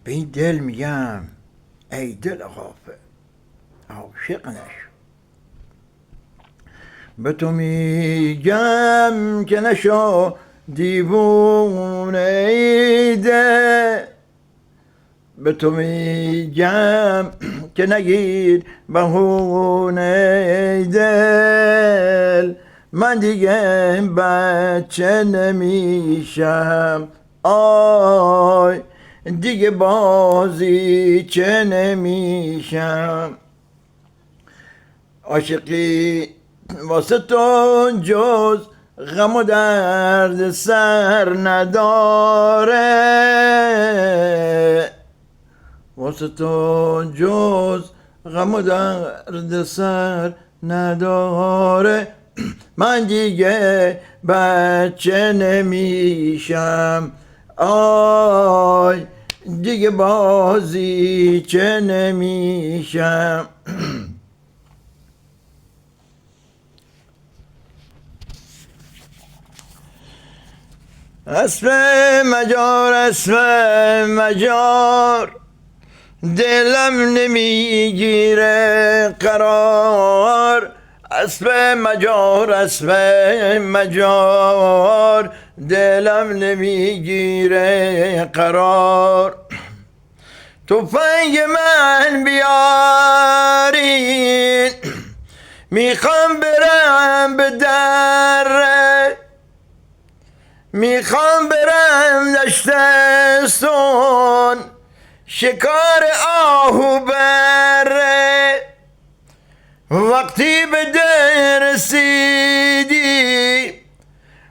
به این دل میگم ای دل غافل عاشق نشو، به تو میگم که نشو دیوونه ای دل، به تو میگم که نگیر بهونه ای دل، من دیگه بچه نمیشم آی، دیگه بازی چه نمیشم. عاشقی واسه تو جز غم و درد سر نداره، واسه تو جز غم و درد سر نداره، من دیگه بچه نمیشم آی، دیگه بازی چه نمیشم. اسب مجار اسب مجار، دلم نمیگیره قرار، اسب مجار اسب مجار، دلم نمیگیره قرار. تفنگ من بیارین میخوام برم به دره، میخوام برم دشتستون شکار آهو بره، وقتی به در رسیدی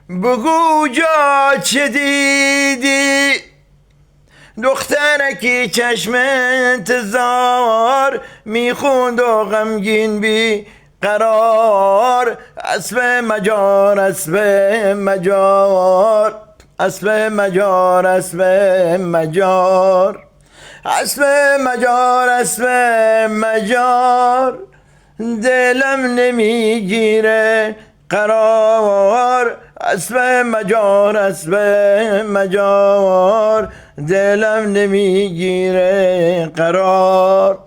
بگو جا چه دیدی، دخترکی چشم انتظار میخوند و غمگین بی قرار، اسب مجار اسب مجار، اسب مجار اسب مجار، اسب مجار اسب مجار، دلم نمیگیره قرار، اسب مجار اسب مجار، دلم نمیگیره قرار.